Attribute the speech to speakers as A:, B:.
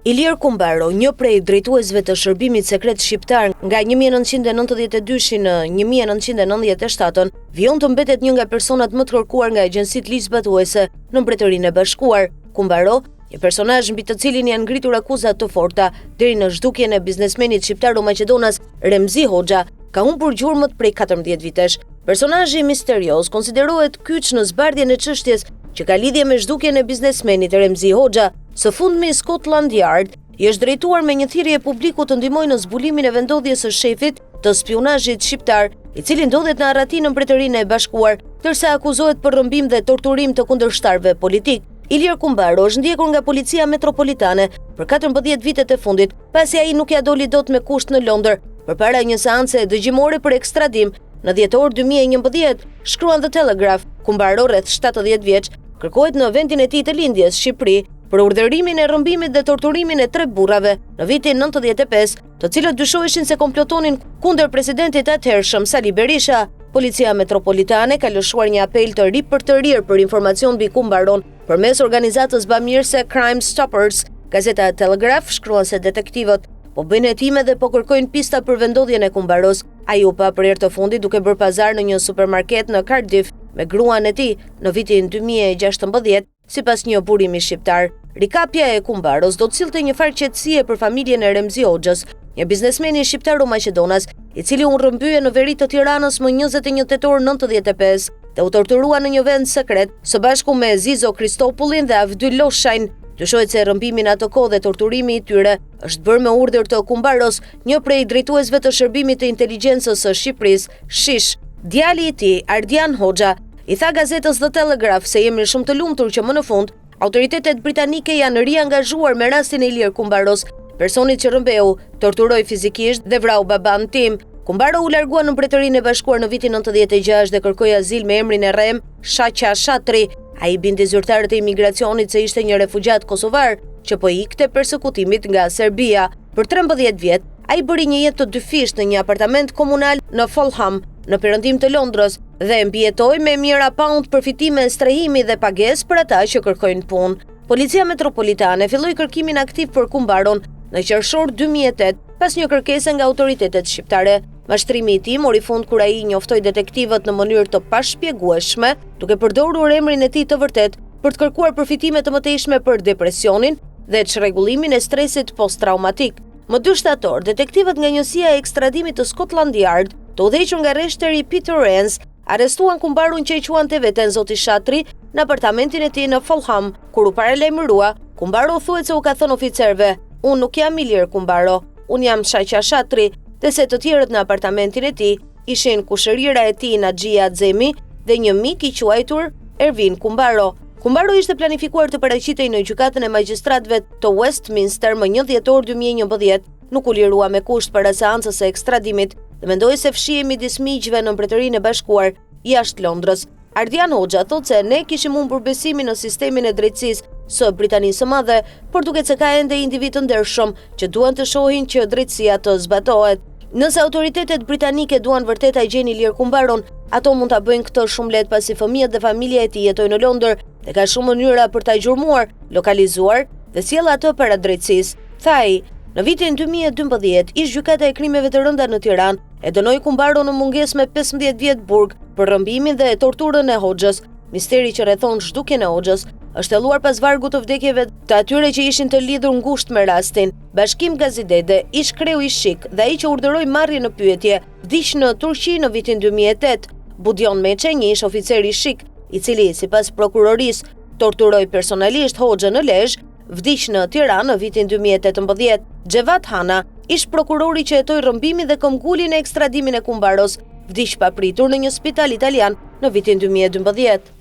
A: Ilir Kumbaro, një prej drejtuesve të shërbimit sekret shqiptar nga 1992 në 1997, vijon të mbetet një nga personat më të kërkuar nga agjensitë ligjzbatuese në Mbretërinë e Bashkuar. Kumbaro, një personazh mbi të cilin janë ngritur akuzat të forta deri në zhdukjen e biznesmenit shqiptaro-maqedonas Remzi Hoxha, ka humbur gjurmët prej 14 vitesh. Personazhi misterios konsiderohet kyç në zbardhjen e çështjes që ka lidhje me zhdukjen e biznesmenit Remzi Hoxha. Së fundmi Scotland Yard i është drejtuar me një thirrje publiku të ndihmojë në zbulimin e vendodhjes së shefit të spionazhit shqiptar, i cili ndodhet në Arratin në Mbretërinë e Bashkuar, ndërsa akuzohet për rrëmbim dhe torturim të kundërshtarëve politik. Ilir Kumbaro është ndjekur nga policia metropolitane për 14 vitet e fundit, pasi ai nuk ja doli dot me kusht në Londër përpara një seance dëgjimore për ekstradim. Në dhjetor 2011, shkruan The Telegraph, Kumbaro, rreth 70 vjeç, kërkohet në vendin e tij të lindjes, Shqipëri, për urdhërimin e rrëmbimit dhe torturimin e 3 burrave në vitin 95, të cilët dyshoheshin se komplotonin kundër presidentit atëhershëm Sali Berisha. Policia metropolitane ka lëshuar një apel të ri për të rirë për informacion mbi Kumbaron përmes organizatës bamirëse Crime Stoppers. Gazeta Telegraph shkruan se detektivët po bëjnë hetime dhe po kërkojnë pista për vendodhjen e Kumbaros. Ai u pa për herë të fundit duke bërë pazar në një supermarket në Cardiff me gruan e tij në vitin 2016, sipas një burimi shqiptar. Rikapja e Kumbaros do të sillte një farë qetësie për familjen e Remzi Hoxhës, një biznesmeni shqiptaro-maqedonas, i cili u rrëmbye në veri të Tiranës më 21 tetor 95 dhe u torturua në një vend sekret së bashku me Zizo Kristopullin dhe Avdyl Loshajn. Dyshohet se rrëmbimin atë kohë dhe torturimi i tyre është bërë me urdhër të Kumbaros, një prej drejtuesve të shërbimit të inteligjencës së Shqipërisë, SHISH. Djali i tij, Ardian Hoxha, i tha gazetës The Telegraph se jemi shumë të lumtur që më në fund autoritetet britanike janë riangazhuar me rastin e Ilir Kumbaros, personit që rrëmbeu, torturoi fizikisht dhe vrau baban tim. Kumbaro u largua në Mbretërinë e Bashkuar në vitin 96 dhe kërkoi azil me emrin e rrem Shaqa Shatri. Ai bindi zyrtarët e imigracionit se ishte një refugjat kosovar që po ikte persekutimit nga Serbia. Për 13 vjet, ai bëri një jetë të dyfisht në një apartament komunal në Fulham, në perëndim të Londrës, dhe mbijetoi me mijëra pound përfitime, strehimi dhe pagesë për ata që kërkojnë punë. Policia metropolitane filloi kërkimin aktiv për Kumbaron në qershor 2008 pas një kërkese nga autoritetet shqiptare. Mashtrimi i tij mori fund kur ai njoftoi detektivët në mënyrë të pashpjegueshme, duke përdorur emrin e tij të vërtet për të kërkuar përfitime të mëtejshme për depresionin dhe çrregullimin e stresit posttraumatik. Më 2 shtator, detektivët nga njësia e ekstradimit të Scotland Yard, të udhëhequr nga rreshtëri Peter Rance, arrestuan Kumbaron që e quante veten Zoti Shatri në apartamentin e tij në Fulham. Kur u paralajmërua, Kumbaro thuhet se u ka thënë oficerëve: "Unë nuk jam Ilir Kumbaro, unë jam Shaqa Shatri", dhe se të tjerët në apartamentin e tij ishin kushërira e tij Naxhia Axemi dhe një mik i quajtur Ervin Kumbaro. Kumbaro ishte planifikuar të paraqitej në gjykatën e magjistratëve të Westminster më 1 dhjetor 2011, nuk u lirua me kusht para seancës së ekstradimit dhe mendoi se fshihej midis miqve në Mbretërinë e Bashkuar jashtë Londrës. Ardian Hoxha thotë se ne kishim humbur besimin në sistemin e drejtësisë së Britanisë së Madhe, por duket se ka ende individ të ndershëm që duan të shohin që drejtësia të zbatohet. Nëse autoritetet britanike duan vërtet ta gjejnë Ilir Kumbaron, ato mund ta bëjnë këtë shumë lehtë pasi fëmijët dhe familja e tij jetojnë në Londër dhe ka shumë mënyra për ta gjurmuar, lokalizuar dhe sjellë atë para drejtësisë. Tha ai, në vitin 2012, ish gjykata e krimeve të rënda në Tiranë e dënoi Kumbaron në mungesë me 15 vjet burg për rrëmbimin dhe torturën e Hoxhës. Misteri që rrethon zhdukjen e Hoxhës është thelluar pas vargut të vdekjeve të atyre që ishin të lidhur ngushtë me rastin. Bashkim Gazidede, ish kreu i SHIK dhe ai që urdhëroi marrjen në pyetje, vdiq në Turqi në vitin 2008. Budion Meçe, një ish oficer i SHIK, i cili sipas prokurorisë torturoi personalisht Hoxhën në Lezhë, vdiq në Tiranë në vitin 2018. Xhevat Hana, ish prokurori që hetoi rrëmbimin dhe këmbgulin e ekstradimin e Kumbaros, vdiq papritur në një spital italian në vitin 2012.